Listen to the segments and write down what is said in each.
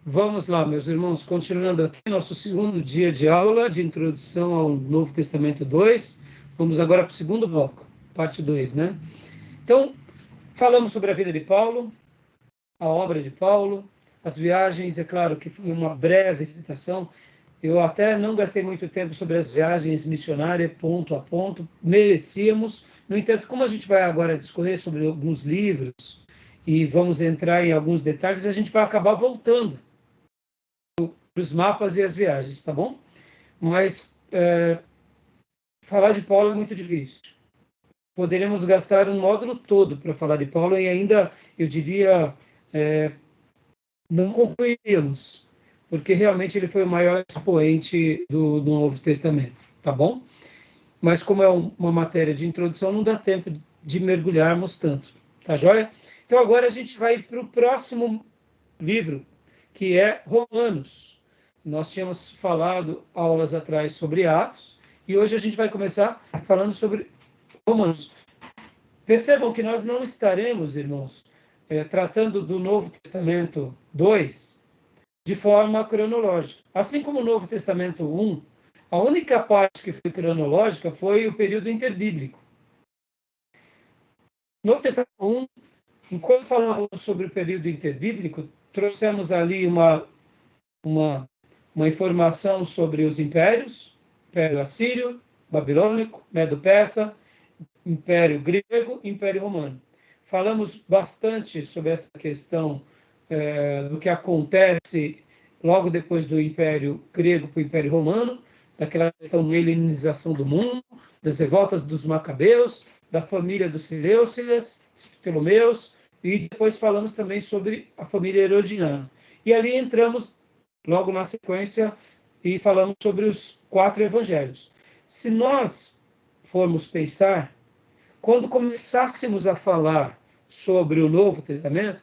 Vamos lá, meus irmãos, continuando aqui nosso segundo dia de aula de introdução ao Novo Testamento 2. Vamos agora para o segundo bloco, parte 2, né? Então, falamos sobre a vida de Paulo, a obra de Paulo, as viagens, é claro que foi uma breve citação. Eu até não gastei muito tempo sobre as viagens missionárias, ponto a ponto, merecíamos. No entanto, como a gente vai agora discorrer sobre alguns livros e vamos entrar em alguns detalhes, a gente vai acabar voltando para os mapas e as viagens, tá bom? Mas falar de Paulo é muito difícil. Poderíamos gastar um módulo todo para falar de Paulo e ainda, eu diria, não concluiríamos, porque realmente ele foi o maior expoente do Novo Testamento, tá bom? Mas como é uma matéria de introdução, não dá tempo de mergulharmos tanto, tá joia? Então agora a gente vai para o próximo livro, que é Romanos. Nós tínhamos falado aulas atrás sobre Atos, e hoje a gente vai começar falando sobre Romanos. Percebam que nós não estaremos, irmãos, tratando do Novo Testamento 2 de forma cronológica. Assim como o Novo Testamento 1, a única parte que foi cronológica foi o período interbíblico. Novo Testamento 1, enquanto falávamos sobre o período interbíblico, trouxemos ali uma informação sobre os impérios, Império Assírio, Babilônico, Medo-Persa, Império Grego, Império Romano. Falamos bastante sobre essa questão do que acontece logo depois do Império Grego para o Império Romano, daquela questão da helenização do mundo, das revoltas dos Macabeus, da família dos Seleucidas, Ptolomeus, e depois falamos também sobre a família Herodiana. E ali entramos logo na sequência e falamos sobre os 4 evangelhos. Se nós formos pensar, quando começássemos a falar sobre o Novo Testamento,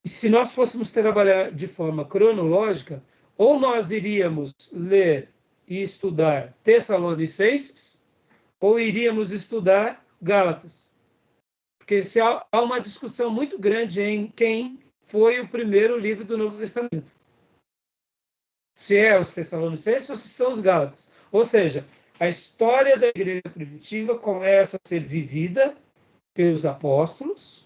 se nós fôssemos trabalhar de forma cronológica, ou nós iríamos ler e estudar Tessalonicenses, ou iríamos estudar Gálatas. Porque há uma discussão muito grande em quem foi o primeiro livro do Novo Testamento. Se é os Tessalonicenses ou se são os Gálatas. Ou seja, a história da igreja primitiva começa a ser vivida pelos apóstolos.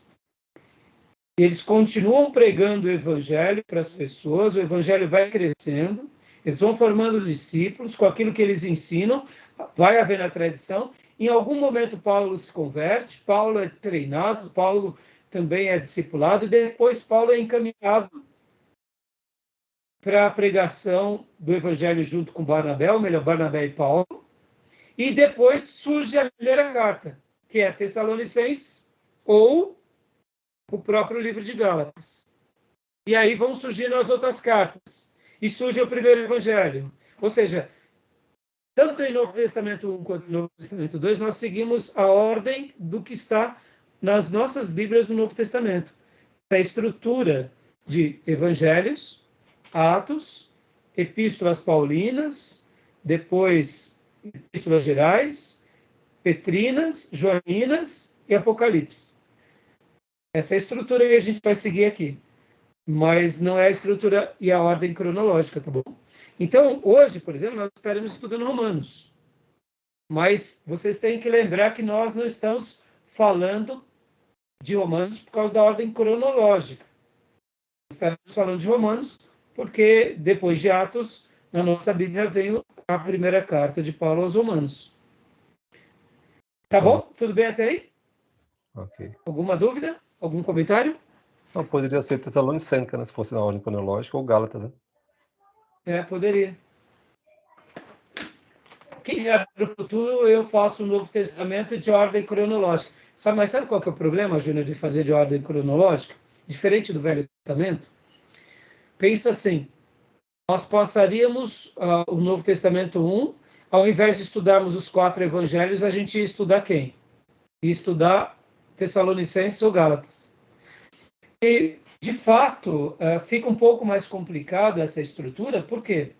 Eles continuam pregando o evangelho para as pessoas, o evangelho vai crescendo, eles vão formando discípulos com aquilo que eles ensinam, vai havendo a tradição. Em algum momento Paulo se converte, Paulo é treinado, Paulo também é discipulado, e depois Paulo é encaminhado para a pregação do evangelho junto com Barnabé, ou melhor, Barnabé e Paulo. E depois surge a primeira carta, que é Tessalonicenses, ou o próprio livro de Gálatas. E aí vão surgindo as outras cartas. E surge o primeiro evangelho. Ou seja, tanto em Novo Testamento 1 quanto em Novo Testamento 2, nós seguimos a ordem do que está nas nossas Bíblias do Novo Testamento. Essa estrutura de evangelhos, Atos, epístolas paulinas, depois epístolas gerais, petrinas, joaninas e Apocalipse. Essa é a estrutura que a gente vai seguir aqui, mas não é a estrutura e a ordem cronológica, tá bom? Então, hoje, por exemplo, nós estaremos estudando Romanos, mas vocês têm que lembrar que nós não estamos falando de Romanos por causa da ordem cronológica. Estaremos falando de Romanos porque, depois de Atos, na nossa Bíblia veio a primeira carta de Paulo aos Romanos. Tá bom? Tudo bem até aí? Ok. Alguma dúvida? Algum comentário? Não, poderia ser Tessalonicense, né, se fosse na ordem cronológica, ou Gálatas, né? Poderia. Quem sabe para o futuro eu faço o Novo Testamento de ordem cronológica. Mas sabe qual que é o problema, Júnior, de fazer de ordem cronológica? Diferente do Velho Testamento? Pensa assim, nós passaríamos o Novo Testamento 1, ao invés de estudarmos os 4 evangelhos, a gente ia estudar quem? Ia estudar Tessalonicenses ou Gálatas. E, de fato, fica um pouco mais complicado essa estrutura. Por quê?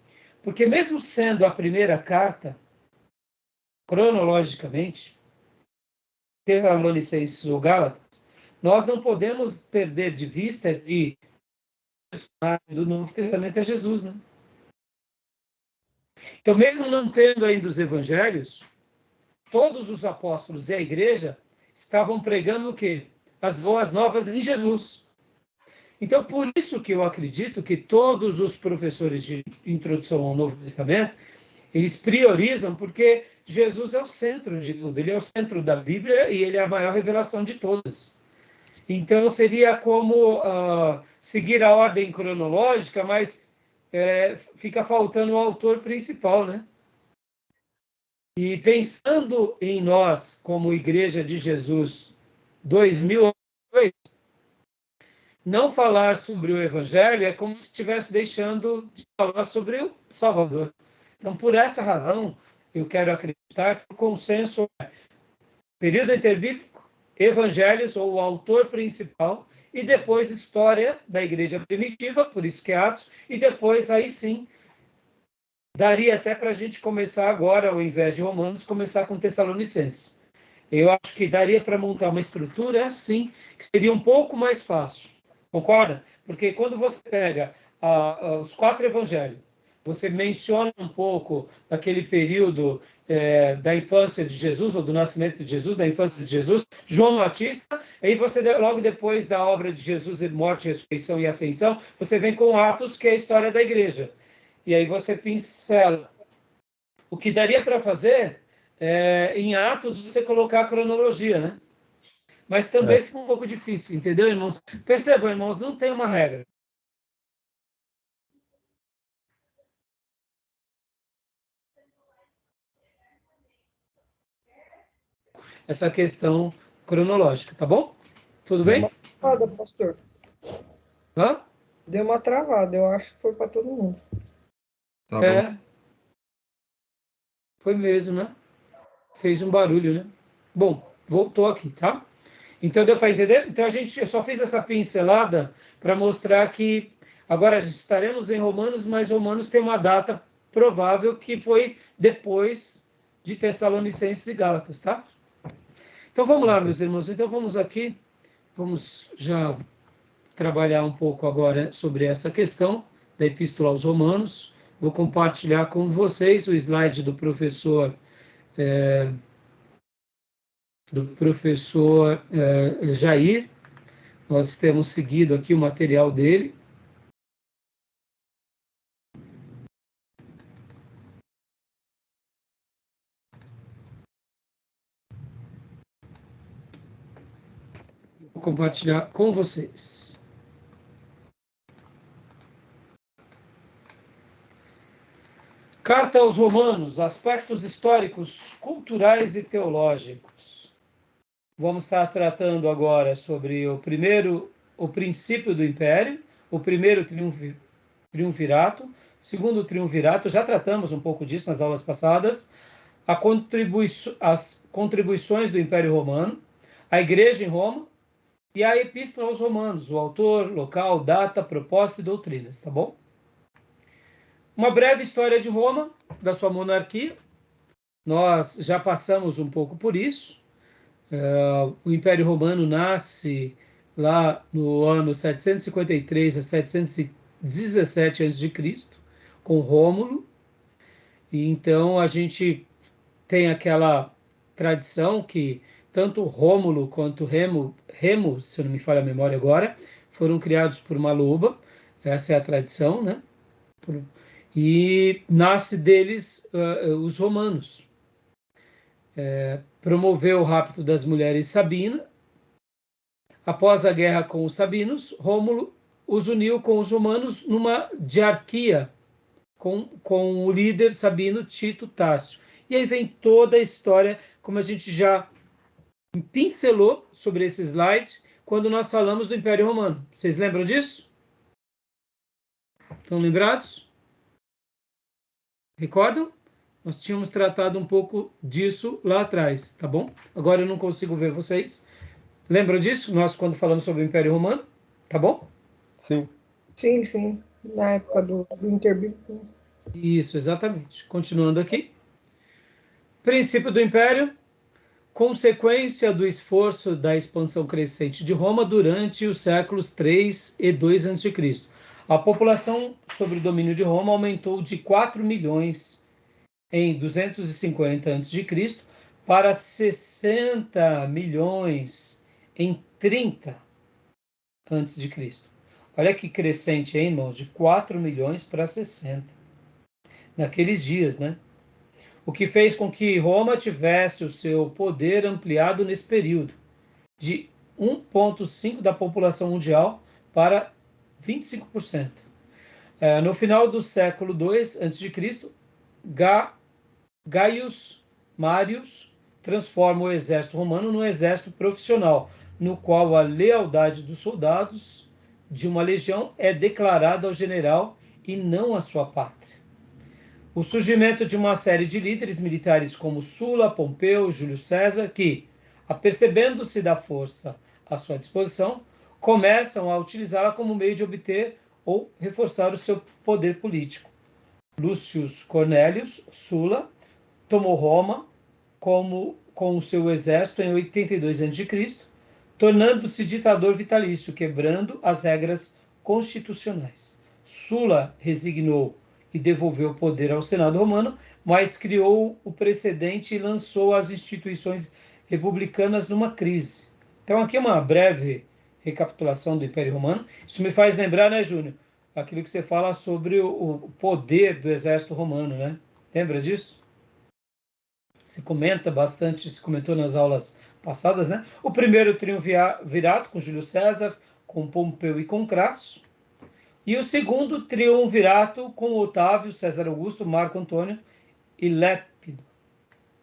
Porque mesmo sendo a primeira carta, cronologicamente, Tessalonicenses ou Gálatas, nós não podemos perder de vista e do Novo Testamento é Jesus, né? Então, mesmo não tendo ainda os evangelhos, todos os apóstolos e a igreja estavam pregando o quê? As boas novas em Jesus. Então, por isso que eu acredito que todos os professores de introdução ao Novo Testamento, eles priorizam porque Jesus é o centro de tudo. Ele é o centro da Bíblia e ele é a maior revelação de todas. Então, seria como seguir a ordem cronológica, mas fica faltando o autor principal, né? E pensando em nós, como Igreja de Jesus 2000 anos depois, não falar sobre o Evangelho é como se estivesse deixando de falar sobre o Salvador. Então, por essa razão, eu quero acreditar que o consenso é período interbíblico, Evangelhos ou o autor principal, e depois história da igreja primitiva, por isso que é Atos, e depois, aí sim, daria até para a gente começar agora, ao invés de Romanos, começar com Tessalonicenses. Eu acho que daria para montar uma estrutura assim, que seria um pouco mais fácil. Concorda? Porque quando você pega os 4 evangelhos, você menciona um pouco daquele período da infância de Jesus, ou do nascimento de Jesus, da infância de Jesus, João Batista, aí você, logo depois da obra de Jesus, morte, ressurreição e ascensão, você vem com Atos, que é a história da igreja. E aí você pincela. O que daria para fazer, em Atos, você colocar a cronologia, né? Mas também fica um pouco difícil, entendeu, irmãos? Percebam, irmãos, não tem uma regra. Essa questão cronológica, tá bom? Tudo bem? Deu uma travada, pastor. Hã? Deu uma travada, eu acho que foi para todo mundo. Tá bom. Foi mesmo, né? Fez um barulho, né? Bom, voltou aqui, tá? Então deu para entender? Então eu só fiz essa pincelada para mostrar que agora estaremos em Romanos, mas Romanos tem uma data provável que foi depois de Tessalonicenses e Gálatas, tá? Então vamos lá, meus irmãos. Então vamos aqui, vamos já trabalhar um pouco agora sobre essa questão da Epístola aos Romanos. Vou compartilhar com vocês o slide do professor Jair. Nós temos seguido aqui o material dele. Vou compartilhar com vocês. Carta aos Romanos, aspectos históricos, culturais e teológicos. Vamos estar tratando agora sobre o princípio do Império, o primeiro triunvirato, o segundo triunvirato, já tratamos um pouco disso nas aulas passadas, as contribuições do Império Romano, a Igreja em Roma e a Epístola aos Romanos, o autor, local, data, propósito e doutrinas, tá bom? Uma breve história de Roma, da sua monarquia. Nós já passamos um pouco por isso. O Império Romano nasce lá no ano 753 a 717 a.C., com Rômulo. E então a gente tem aquela tradição que tanto Rômulo quanto Remo, se eu não me falha a memória agora, foram criados por uma loba. Essa é a tradição, né? E nasce deles os romanos. Promoveu o rapto das mulheres Sabina. Após a guerra com os sabinos, Rômulo os uniu com os romanos numa diarquia com o líder sabino Tito Tácio. E aí vem toda a história, como a gente já pincelou sobre esse slide, quando nós falamos do Império Romano. Vocês lembram disso? Estão lembrados? Recordam? Nós tínhamos tratado um pouco disso lá atrás, tá bom? Agora eu não consigo ver vocês. Lembram disso? Nós, quando falamos sobre o Império Romano, tá bom? Sim. Sim. Na época do interbíblico. Isso, exatamente. Continuando aqui. Princípio do Império. Consequência do esforço da expansão crescente de Roma durante os séculos 3 e 2 a.C. A população sob o domínio de Roma aumentou de 4 milhões em 250 a.C. para 60 milhões em 30 a.C. Olha que crescente, hein, irmãos? De 4 milhões para 60. Naqueles dias, né? O que fez com que Roma tivesse o seu poder ampliado nesse período, de 1,5% da população mundial para 25%. No final do século II a.C., Gaius Marius transforma o exército romano num exército profissional, no qual a lealdade dos soldados de uma legião é declarada ao general e não à sua pátria. O surgimento de uma série de líderes militares como Sula, Pompeu, Júlio César, que, apercebendo-se da força à sua disposição, começam a utilizá-la como meio de obter ou reforçar o seu poder político. Lucius Cornelius Sula tomou Roma com o seu exército em 82 a.C., tornando-se ditador vitalício, quebrando as regras constitucionais. Sula resignou e devolveu o poder ao Senado romano, mas criou o precedente e lançou as instituições republicanas numa crise. Então aqui uma breve recapitulação do Império Romano. Isso me faz lembrar, né, Júnior, aquilo que você fala sobre o poder do exército romano, né? Lembra disso? Se comenta bastante, se comentou nas aulas passadas, né? O primeiro triunvirato com Júlio César, com Pompeu e com Crasso. E o segundo triunvirato com Otávio, César Augusto, Marco Antônio e Lépido,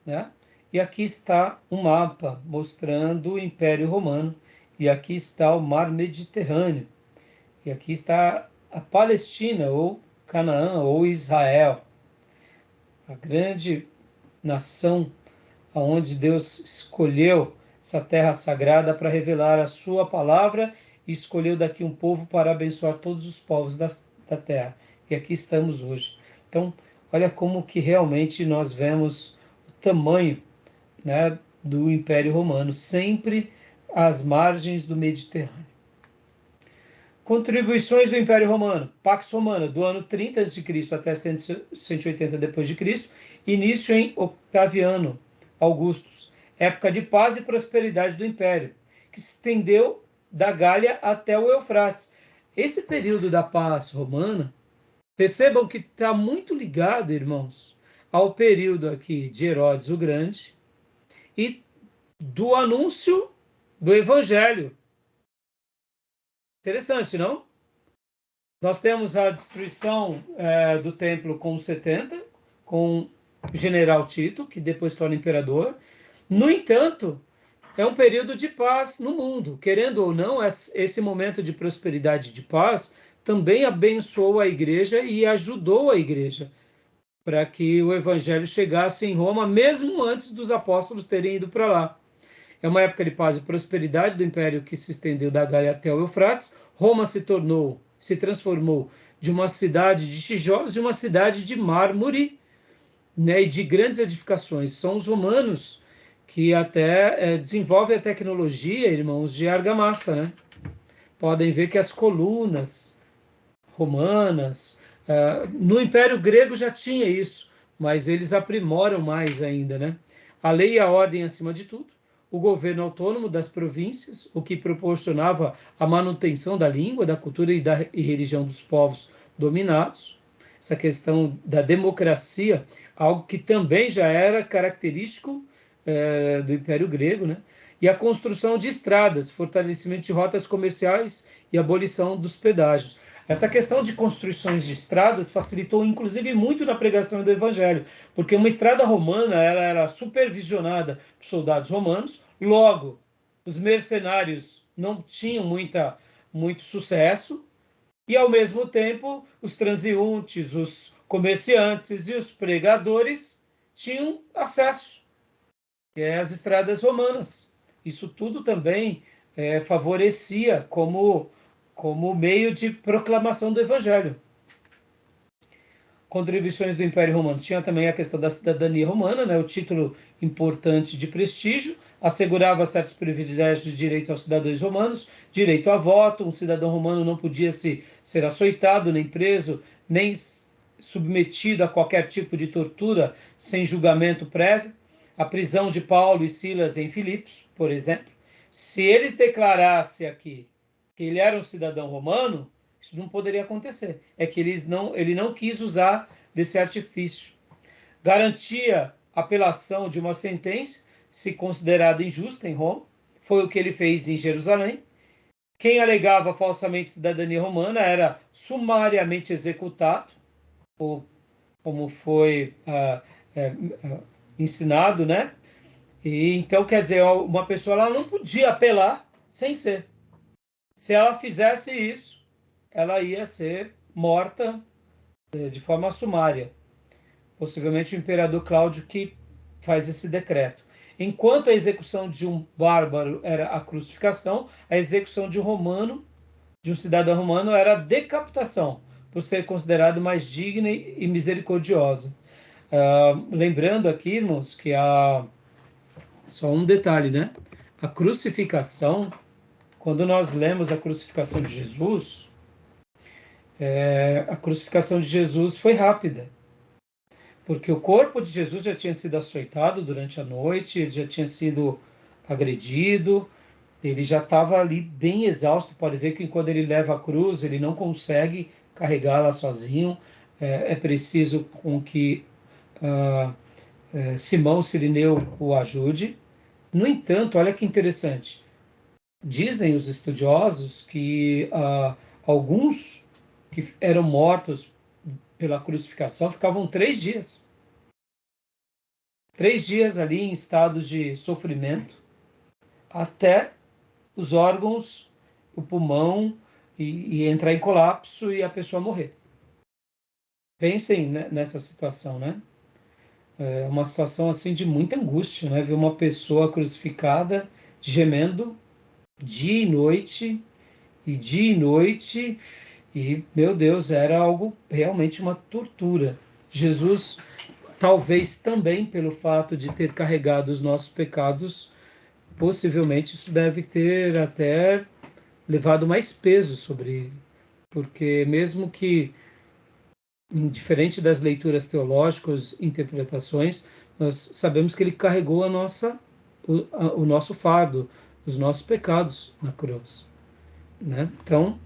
né? E aqui está um mapa mostrando o Império Romano. E aqui está o Mar Mediterrâneo. E aqui está a Palestina, ou Canaã, ou Israel. A grande nação onde Deus escolheu essa terra sagrada para revelar a sua palavra e escolheu daqui um povo para abençoar todos os povos da terra. E aqui estamos hoje. Então, olha como que realmente nós vemos o tamanho, né, do Império Romano, sempre às margens do Mediterrâneo. Contribuições do Império Romano. Pax Romana, do ano 30 a.C. até 180 d.C., início em Octaviano Augustus, época de paz e prosperidade do Império, que se estendeu da Gália até o Eufrates. Esse período da paz romana, percebam que está muito ligado, irmãos, ao período aqui de Herodes o Grande e do anúncio do Evangelho. Interessante, não? Nós temos a destruição do templo com 70, com o general Tito, que depois torna imperador. No entanto, é um período de paz no mundo. Querendo ou não, esse momento de prosperidade e de paz também abençoou a igreja e ajudou a igreja para que o evangelho chegasse em Roma, mesmo antes dos apóstolos terem ido para lá. É uma época de paz e prosperidade do império que se estendeu da Gália até o Eufrates. Roma se transformou de uma cidade de tijolos em uma cidade de mármore, né, e de grandes edificações. São os romanos que até desenvolvem a tecnologia, irmãos, de argamassa, né? Podem ver que as colunas romanas, no Império Grego já tinha isso, mas eles aprimoram mais ainda, né? A lei e a ordem acima de tudo, o governo autônomo das províncias, o que proporcionava a manutenção da língua, da cultura e religião dos povos dominados. Essa questão da democracia, algo que também já era característico do Império Grego, né? E a construção de estradas, fortalecimento de rotas comerciais e abolição dos pedágios. Essa questão de construções de estradas facilitou, inclusive, muito na pregação do Evangelho, porque uma estrada romana ela era supervisionada por soldados romanos, logo, os mercenários não tinham muito sucesso, e, ao mesmo tempo, os transeuntes, os comerciantes e os pregadores tinham acesso às estradas romanas. Isso tudo também favorecia como meio de proclamação do Evangelho. contribuições do Império Romano. Tinha também a questão da cidadania romana, né? O título importante de prestígio, assegurava certos privilégios de direito aos cidadãos romanos, direito a voto, um cidadão romano não podia ser açoitado, nem preso, nem submetido a qualquer tipo de tortura sem julgamento prévio. A prisão de Paulo e Silas em Filipos, por exemplo. Se ele declarasse aqui que ele era um cidadão romano, isso não poderia acontecer. É que ele não quis usar desse artifício. Garantia apelação de uma sentença, se considerada injusta em Roma. Foi o que ele fez em Jerusalém. Quem alegava falsamente cidadania romana era sumariamente executado, ou como foi ensinado, né? E então, quer dizer, uma pessoa ela não podia apelar sem ser. Se ela fizesse isso, ela ia ser morta de forma sumária. Possivelmente o imperador Cláudio que faz esse decreto. Enquanto a execução de um bárbaro era a crucificação, a execução de um romano, de um cidadão romano, era a decapitação, por ser considerado mais digna e misericordiosa. Lembrando aqui, irmãos, que só um detalhe, né? A crucificação, quando nós lemos a crucificação de Jesus, a crucificação de Jesus foi rápida, porque o corpo de Jesus já tinha sido açoitado durante a noite, ele já tinha sido agredido, ele já estava ali bem exausto. Pode ver que quando ele leva a cruz, ele não consegue carregá-la sozinho, é preciso com que Simão Cirineu o ajude. No entanto, olha que interessante, dizem os estudiosos que alguns que eram mortos pela crucificação ficavam 3 dias. 3 dias ali em estados de sofrimento, até os órgãos, o pulmão, e entrar em colapso e a pessoa morrer. Pensem nessa situação, né? É uma situação assim de muita angústia, né? Ver uma pessoa crucificada, gemendo, dia e noite, e, meu Deus, era algo realmente uma tortura. Jesus, talvez também pelo fato de ter carregado os nossos pecados, possivelmente isso deve ter até levado mais peso sobre ele. Porque mesmo que, indiferente das leituras teológicas, interpretações, nós sabemos que ele carregou o nosso fardo, os nossos pecados na cruz, né? Então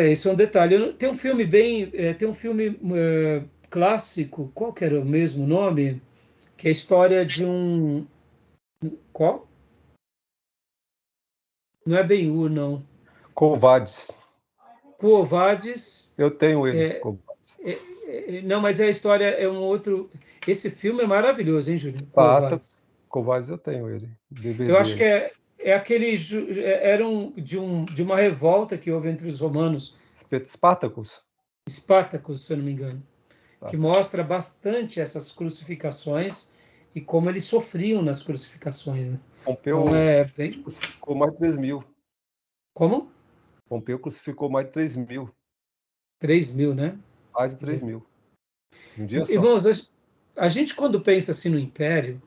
esse é um detalhe. Tem um filme clássico, qual que era o mesmo nome? Que é a história de um... Qual? Não é Ben-Hur, não. Quo Vadis. Quo Vadis. Eu tenho ele. Não, mas a história é um outro... Esse filme é maravilhoso, hein, Júlio? Quo Vadis eu tenho ele. DVD. Eu acho que é aquele... Era de uma revolta que houve entre os romanos. Spartacus, se eu não me engano. Que mostra bastante essas crucificações e como eles sofriam nas crucificações, né? Pompeu então, crucificou mais de 3.000. Como? Pompeu crucificou mais de 3.000. 3.000, né? Mais de 3.000. Um dia só. Irmãos, a gente quando pensa assim no Império,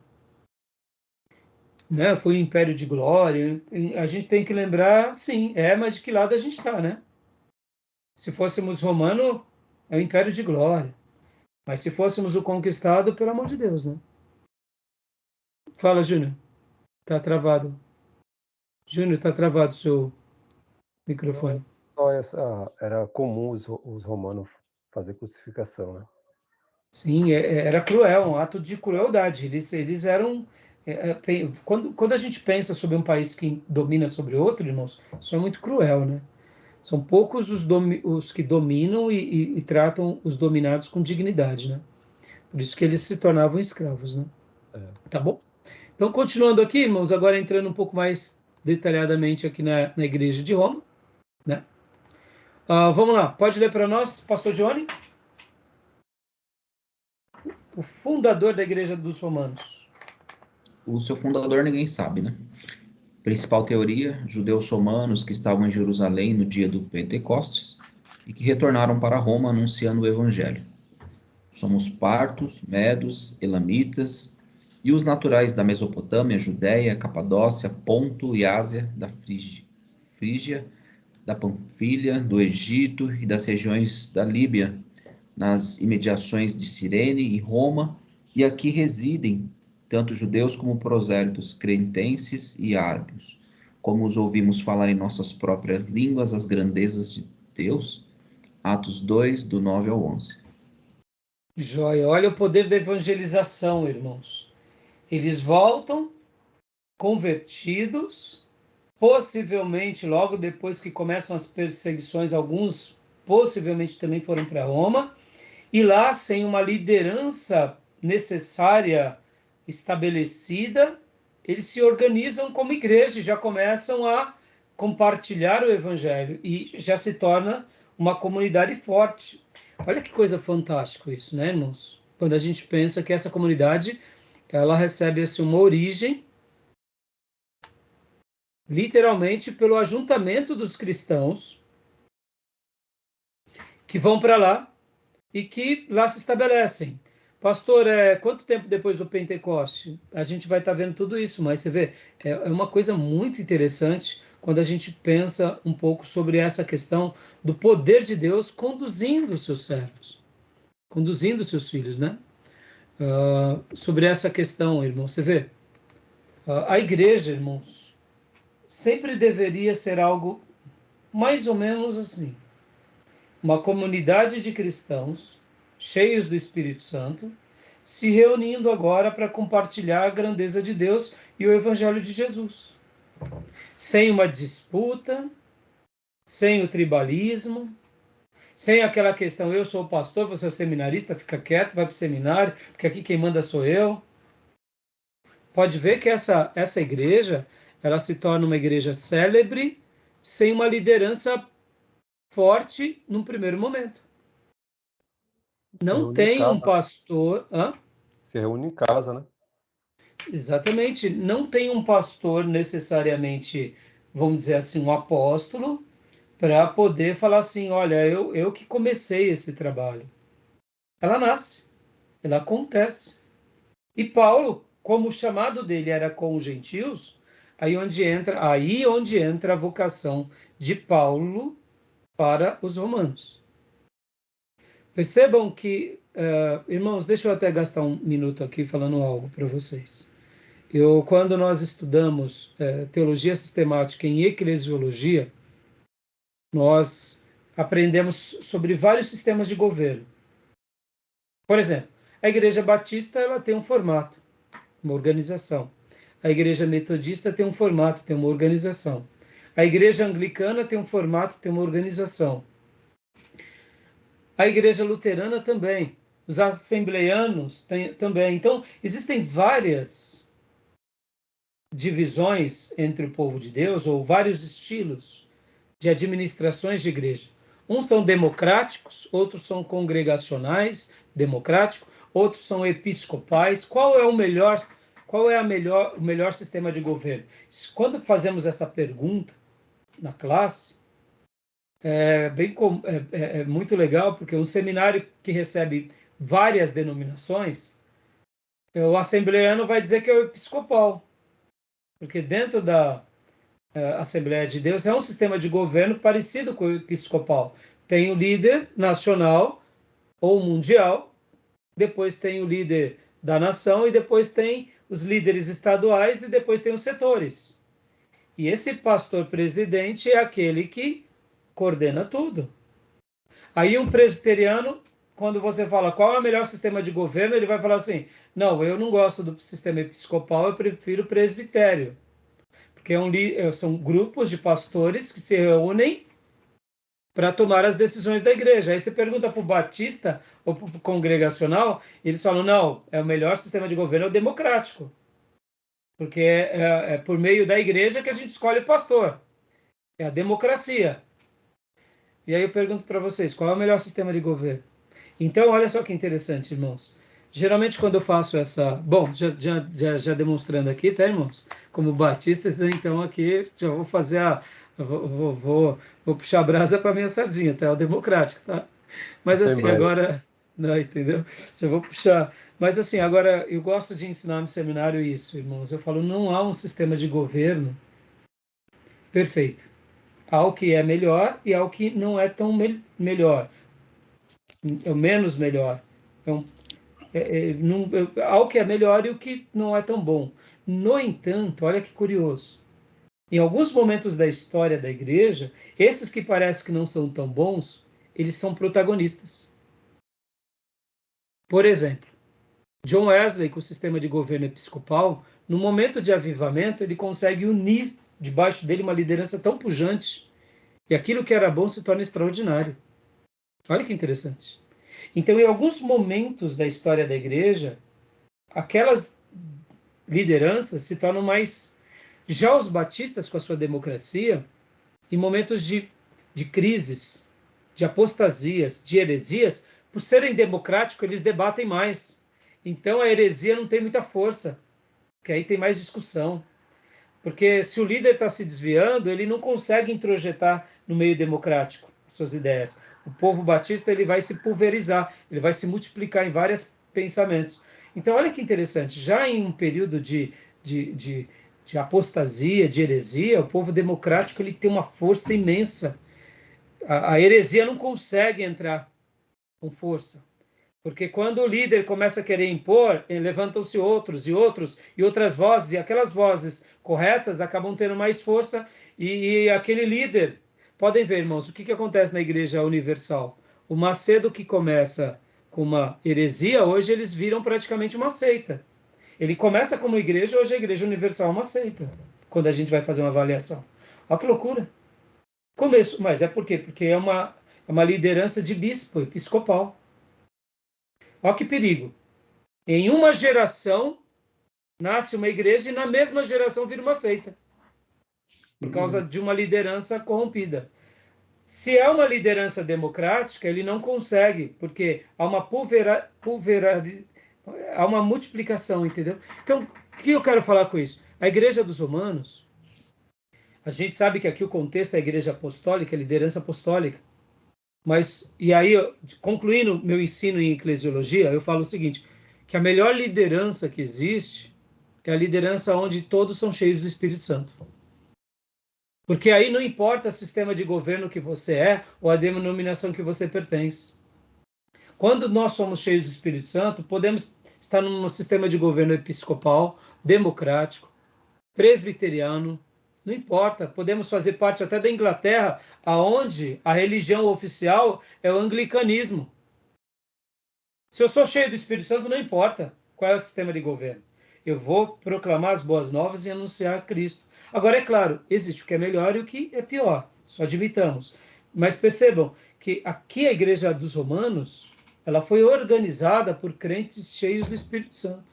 né? Foi um Império de glória, a gente tem que lembrar, sim, mas de que lado a gente está, né? Se fôssemos romano, é um Império de glória. Mas se fôssemos o conquistado, pelo amor de Deus, né? Fala, Júnior. Tá travado. Júnior, tá travado o seu microfone. Era comum os romanos fazer crucificação, né? Sim, era cruel, um ato de crueldade. Eles eram... Quando a gente pensa sobre um país que domina sobre outro, irmãos, isso é muito cruel, né? São poucos os que dominam e tratam os dominados com dignidade, né? Por isso que eles se tornavam escravos, né? Tá bom? Então, continuando aqui, irmãos, agora entrando um pouco mais detalhadamente aqui na igreja de Roma, né? Vamos lá, pode ler para nós, pastor Johnny? O fundador da igreja dos romanos. O seu fundador ninguém sabe, né? Principal teoria, judeus romanos que estavam em Jerusalém no dia do Pentecostes e que retornaram para Roma anunciando o Evangelho. Somos partos, medos, elamitas e os naturais da Mesopotâmia, Judéia, Capadócia, Ponto e Ásia, da Frígia, da Panfilha, do Egito e das regiões da Líbia, nas imediações de Cirene e Roma, e aqui residem tanto judeus como prosélitos, cretenses e árabes. Como os ouvimos falar em nossas próprias línguas as grandezas de Deus. Atos 2, do 9 ao 11. Joia, olha o poder da evangelização, irmãos. Eles voltam convertidos, possivelmente logo depois que começam as perseguições, alguns possivelmente também foram para Roma, e lá, sem uma liderança necessária estabelecida, eles se organizam como igreja e já começam a compartilhar o evangelho e já se torna uma comunidade forte. Olha que coisa fantástica isso, né, irmãos? Quando a gente pensa que essa comunidade, ela recebe assim, uma origem, literalmente, pelo ajuntamento dos cristãos que vão para lá e que lá se estabelecem. Pastor, quanto tempo depois do Pentecoste? A gente vai estar vendo tudo isso, mas você vê, é uma coisa muito interessante quando a gente pensa um pouco sobre essa questão do poder de Deus conduzindo os seus servos, conduzindo os seus filhos, né? Sobre essa questão, irmão, você vê, a igreja, irmãos, sempre deveria ser algo mais ou menos assim. Uma comunidade de cristãos cheios do Espírito Santo, se reunindo agora para compartilhar a grandeza de Deus e o Evangelho de Jesus. Sem uma disputa, sem o tribalismo, sem aquela questão, eu sou o pastor, você é o seminarista, fica quieto, vai para o seminário, porque aqui quem manda sou eu. Pode ver que essa igreja, ela se torna uma igreja célebre, sem uma liderança forte num primeiro momento. Não tem um pastor... Se reúne em casa, né? Exatamente. Não tem um pastor necessariamente, vamos dizer assim, um apóstolo, para poder falar assim, olha, eu que comecei esse trabalho. Ela nasce, ela acontece. E Paulo, como o chamado dele era com os gentios, aí onde entra a vocação de Paulo para os romanos. Percebam que, irmãos, deixa eu até gastar um minuto aqui falando algo para vocês. Quando nós estudamos teologia sistemática em eclesiologia, nós aprendemos sobre vários sistemas de governo. Por exemplo, a Igreja Batista ela tem um formato, uma organização. A Igreja Metodista tem um formato, tem uma organização. A Igreja Anglicana tem um formato, tem uma organização. A Igreja Luterana também. Os assembleianos também. Então, existem várias divisões entre o povo de Deus, ou vários estilos de administrações de igreja. Uns são democráticos, outros são congregacionais, democráticos, outros são episcopais. Qual é o melhor sistema de governo? Quando fazemos essa pergunta na classe, é muito legal, porque um seminário que recebe várias denominações, o assembleiano vai dizer que é o episcopal, porque dentro da Assembleia de Deus é um sistema de governo parecido com o episcopal. Tem o líder nacional ou mundial, depois tem o líder da nação e depois tem os líderes estaduais e depois tem os setores. E esse pastor presidente é aquele que coordena tudo. Aí um presbiteriano, quando você fala qual é o melhor sistema de governo, ele vai falar assim, não, eu não gosto do sistema episcopal, eu prefiro o presbitério. Porque são grupos de pastores que se reúnem para tomar as decisões da igreja. Aí você pergunta para o batista ou para o congregacional, eles falam, não, o melhor sistema de governo é o democrático. Porque é por meio da igreja que a gente escolhe o pastor. É a democracia. E aí eu pergunto para vocês, qual é o melhor sistema de governo? Então, olha só que interessante, irmãos. Geralmente, quando eu faço essa... Bom, já demonstrando aqui, tá, irmãos? Como batistas, então aqui já vou fazer Eu vou puxar a brasa para minha sardinha, tá? É o democrático, tá? Mas assim, Assembleia. agora... Não, entendeu? Já vou puxar. Mas assim, agora, eu gosto de ensinar no seminário isso, irmãos. Eu falo, não há um sistema de governo perfeito. Há o que é melhor e há o que não é tão melhor. É o menos melhor. É um, há o que é melhor e o que não é tão bom. No entanto, olha que curioso. Em alguns momentos da história da igreja, esses que parecem que não são tão bons, eles são protagonistas. Por exemplo, John Wesley, com o sistema de governo episcopal, no momento de avivamento, ele consegue unir debaixo dele uma liderança tão pujante, e aquilo que era bom se torna extraordinário. Olha que interessante. Então, em alguns momentos da história da igreja, aquelas lideranças se tornam mais... Já os batistas, com a sua democracia, em momentos de crises, de apostasias, de heresias, por serem democráticos, eles debatem mais. Então, a heresia não tem muita força, porque aí tem mais discussão. Porque se o líder está se desviando, ele não consegue introjetar no meio democrático as suas ideias. O povo batista ele vai se pulverizar, ele vai se multiplicar em vários pensamentos. Então, olha que interessante, já em um período de apostasia, de heresia, o povo democrático ele tem uma força imensa. A heresia não consegue entrar com força. Porque quando o líder começa a querer impor, levantam-se outros e outros e outras vozes, e aquelas vozes corretas acabam tendo mais força, e aquele líder... Podem ver, irmãos, o que acontece na Igreja Universal. O Macedo que começa com uma heresia, hoje eles viram praticamente uma seita. Ele começa como igreja, hoje a Igreja Universal é uma seita, quando a gente vai fazer uma avaliação. Olha que loucura. Começo, mas é por quê? Porque é uma liderança de bispo, episcopal. Olha que perigo. Em uma geração nasce uma igreja e na mesma geração vira uma seita. Por causa de uma liderança corrompida. Se é uma liderança democrática, ele não consegue, porque há uma há uma multiplicação, entendeu? Então, o que eu quero falar com isso? A Igreja dos Romanos, a gente sabe que aqui o contexto é a Igreja Apostólica, a liderança apostólica. Mas, e aí, concluindo meu ensino em eclesiologia, eu falo o seguinte, que a melhor liderança que existe é a liderança onde todos são cheios do Espírito Santo. Porque aí não importa o sistema de governo que você é ou a denominação que você pertence. Quando nós somos cheios do Espírito Santo, podemos estar num sistema de governo episcopal, democrático, presbiteriano, não importa. Podemos fazer parte até da Inglaterra, aonde a religião oficial é o anglicanismo. Se eu sou cheio do Espírito Santo, não importa qual é o sistema de governo. Eu vou proclamar as boas novas e anunciar Cristo. Agora, é claro, existe o que é melhor e o que é pior. Só admitamos. Mas percebam que aqui a Igreja dos Romanos, ela foi organizada por crentes cheios do Espírito Santo.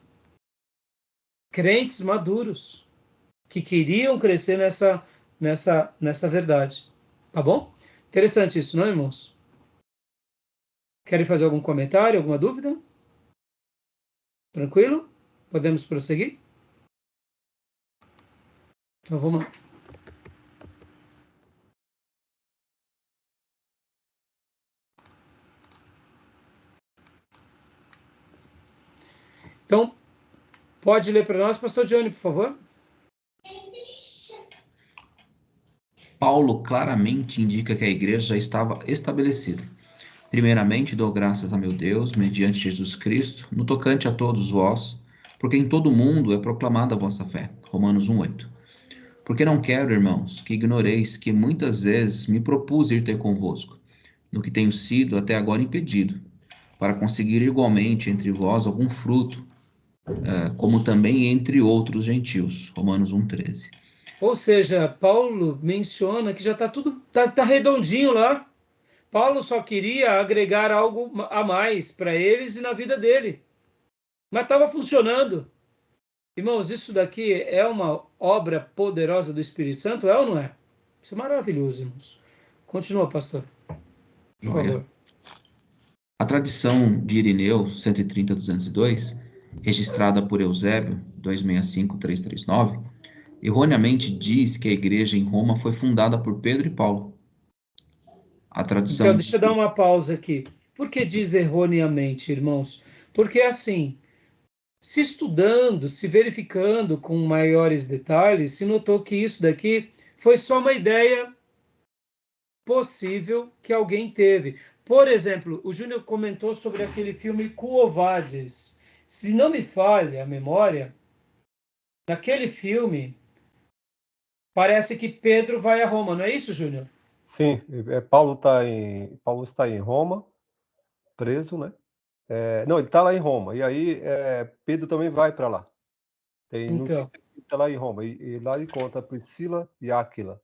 Crentes maduros, que queriam crescer nessa verdade. Tá bom? Interessante isso, não, irmãos? Querem fazer algum comentário, alguma dúvida? Tranquilo? Podemos prosseguir? Então vamos lá. Então, pode ler para nós, pastor Johnny, por favor? Paulo claramente indica que a igreja já estava estabelecida. Primeiramente, dou graças a meu Deus, mediante Jesus Cristo, no tocante a todos vós, porque em todo o mundo é proclamada a vossa fé. Romanos 1:8. Porque não quero, irmãos, que ignoreis que muitas vezes me propus ir ter convosco, no que tenho sido até agora impedido, para conseguir igualmente entre vós algum fruto, como também entre outros gentios. Romanos 1:13. Ou seja, Paulo menciona que já está tudo tá redondinho lá. Paulo só queria agregar algo a mais para eles e na vida dele. Mas estava funcionando. Irmãos, isso daqui é uma obra poderosa do Espírito Santo, é ou não é? Isso é maravilhoso, irmãos. Continua, pastor. Por favor. A tradição de Irineu, 130-202, registrada por Eusébio, 265-339, erroneamente diz que a igreja em Roma foi fundada por Pedro e Paulo. A tradição... Então, deixa eu dar uma pausa aqui. Por que diz erroneamente, irmãos? Porque, assim, se estudando, se verificando com maiores detalhes, se notou que isso daqui foi só uma ideia possível que alguém teve. Por exemplo, o Júnior comentou sobre aquele filme Quo Vadis. Se não me falha a memória, naquele filme parece que Pedro vai a Roma, não é isso, Júnior? Sim, Paulo está em Roma, preso, né? Não, ele está lá em Roma. E aí Pedro também vai para lá. Tem notícia Então, que ele está lá em Roma. E lá ele conta Priscila e Áquila,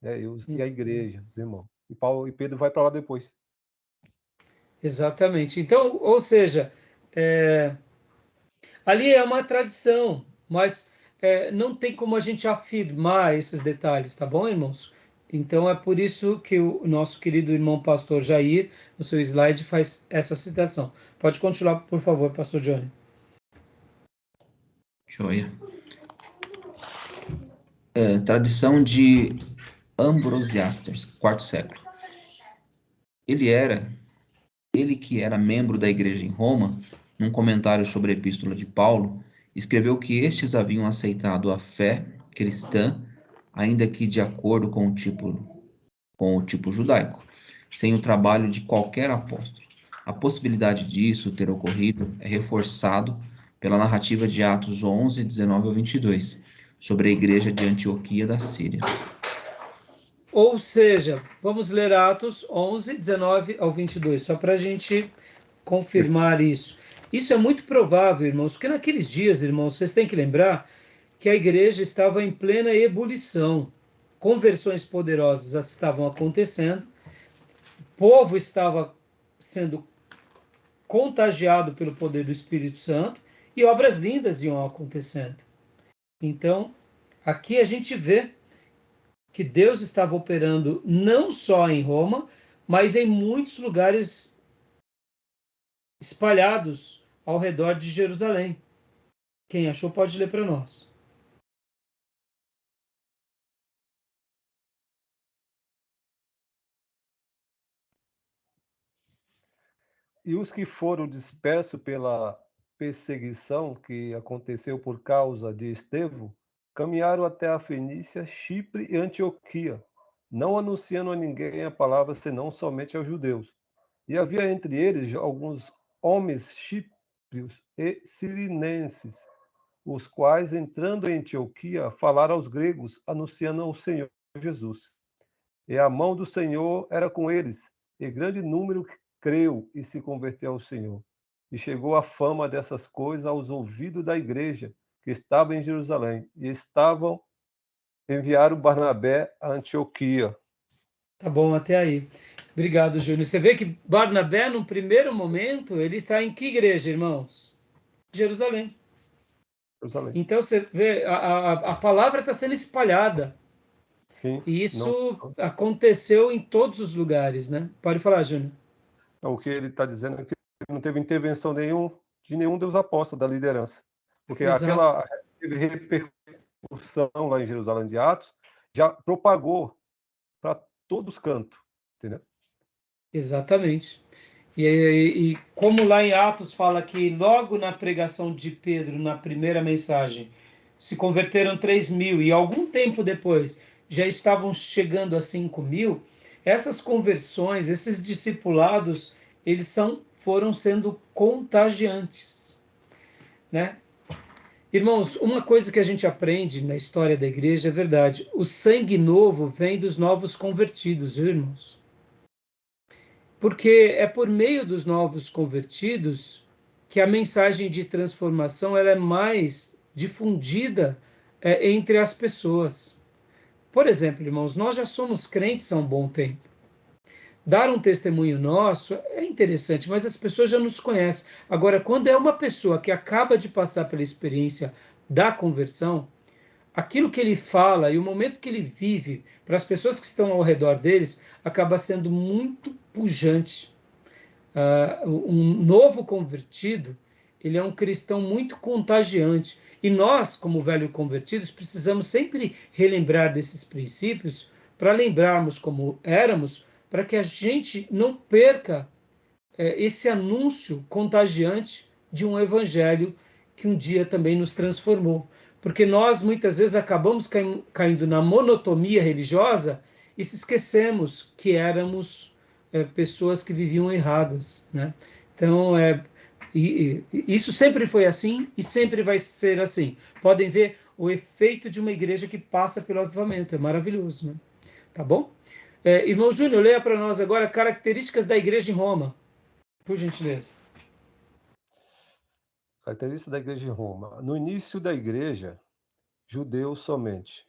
né? E a igreja, os irmãos. E Paulo e Pedro vai para lá depois. exatamente. Então, ou seja, ali é uma tradição, mas não tem como a gente afirmar esses detalhes, tá bom, irmãos? Então é por isso que o nosso querido irmão pastor Jair, no seu slide, faz essa citação. Pode continuar, por favor, pastor Johnny. Joia. Tradição de Ambrosiaster, quarto século. Ele que era membro da igreja em Roma, num comentário sobre a epístola de Paulo, escreveu que estes haviam aceitado a fé cristã, ainda que de acordo com o tipo judaico, sem o trabalho de qualquer apóstolo. A possibilidade disso ter ocorrido é reforçado pela narrativa de Atos 11, 19 ao 22, sobre a igreja de Antioquia da Síria. Ou seja, vamos ler Atos 11, 19 ao 22, só para a gente confirmar isso. Isso é muito provável, irmãos, porque naqueles dias, irmãos, vocês têm que lembrar que a igreja estava em plena ebulição. Conversões poderosas estavam acontecendo, o povo estava sendo contagiado pelo poder do Espírito Santo e obras lindas iam acontecendo. Então, aqui a gente vê que Deus estava operando não só em Roma, mas em muitos lugares espalhados ao redor de Jerusalém. Quem achou pode ler para nós. E os que foram dispersos pela perseguição que aconteceu por causa de Estevão, caminharam até a Fenícia, Chipre e Antioquia, não anunciando a ninguém a palavra senão somente aos judeus. E havia entre eles alguns homens chíprios e sirinenses, os quais, entrando em Antioquia, falaram aos gregos, anunciando o Senhor Jesus. E a mão do Senhor era com eles, e grande número creu e se converteu ao Senhor. E chegou a fama dessas coisas aos ouvidos da igreja que estava em Jerusalém, e enviaram Barnabé a Antioquia. Tá bom, até aí. Obrigado, Júnior. Você vê que Barnabé, no primeiro momento, ele está em que igreja, irmãos? Jerusalém. Jerusalém. Então, você vê, a palavra está sendo espalhada. Sim. E isso aconteceu em todos os lugares, né? Pode falar, Júnior. O que ele está dizendo é que não teve intervenção de nenhum dos apóstolos da liderança. Porque aquela repercussão lá em Jerusalém de Atos já propagou para todos os cantos, entendeu? Exatamente. E como lá em Atos fala que logo na pregação de Pedro, na primeira mensagem, se converteram 3.000 e algum tempo depois já estavam chegando a 5.000, essas conversões, esses discipulados, eles foram sendo contagiantes, né? Irmãos, uma coisa que a gente aprende na história da igreja é verdade. O sangue novo vem dos novos convertidos, viu, irmãos? Porque é por meio dos novos convertidos que a mensagem de transformação ela é mais difundida entre as pessoas. Por exemplo, irmãos, nós já somos crentes há um bom tempo. Dar um testemunho nosso é interessante, mas as pessoas já nos conhecem. Agora, quando é uma pessoa que acaba de passar pela experiência da conversão, aquilo que ele fala e o momento que ele vive para as pessoas que estão ao redor deles acaba sendo muito pujante. Um novo convertido, ele é um cristão muito contagiante. E nós, como velho convertidos, precisamos sempre relembrar desses princípios para lembrarmos como éramos, para que a gente não perca esse anúncio contagiante de um evangelho que um dia também nos transformou. Porque nós, muitas vezes, acabamos caindo na monotonia religiosa e se esquecemos que éramos pessoas que viviam erradas, né? Então, isso sempre foi assim e sempre vai ser assim. Podem ver o efeito de uma igreja que passa pelo avivamento. É maravilhoso, né? Tá bom? Irmão Júnior, leia para nós agora características da igreja em Roma. Por gentileza. Característica da igreja em Roma. No início da igreja, judeus somente.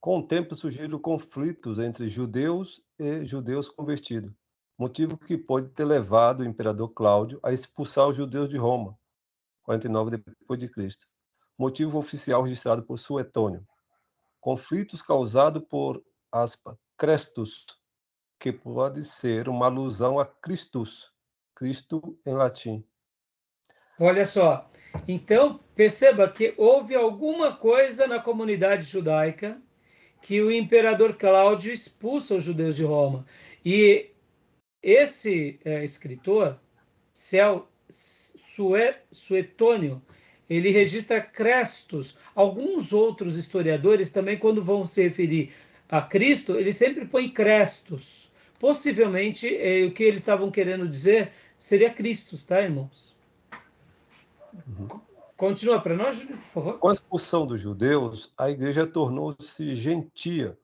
Com o tempo surgiram conflitos entre judeus e judeus convertidos, motivo que pode ter levado o imperador Cláudio a expulsar os judeus de Roma, 49 depois de Cristo. Motivo oficial registrado por Suetônio. Conflitos causados por, aspas, Crestus, que pode ser uma alusão a Christus, Cristo em latim. Olha só, então perceba que houve alguma coisa na comunidade judaica que o imperador Cláudio expulsa os judeus de Roma. E esse escritor, Suetônio, ele registra Crestus. Alguns outros historiadores também, quando vão se referir a Cristo, eles sempre põem Crestus. Possivelmente, o que eles estavam querendo dizer seria Cristo, tá, irmãos? Continua para nós, Júlio, por favor. Com a expulsão dos judeus, a igreja tornou-se gentia.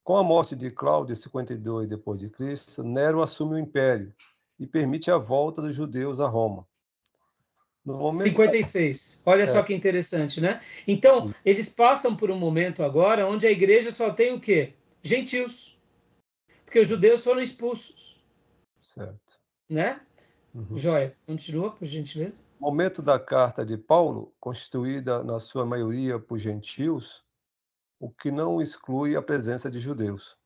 Com a morte de Cláudio, em 52 depois de Cristo, Nero assume o império e permite a volta dos judeus a Roma. No momento 56. Olha só que interessante, né? Então, eles passam por um momento agora onde a igreja só tem o quê? Gentios. Porque os judeus foram expulsos. Certo. Né? Joia. Continua, por gentileza. Momento da carta de Paulo, constituída na sua maioria por gentios, o que não exclui a presença de judeus.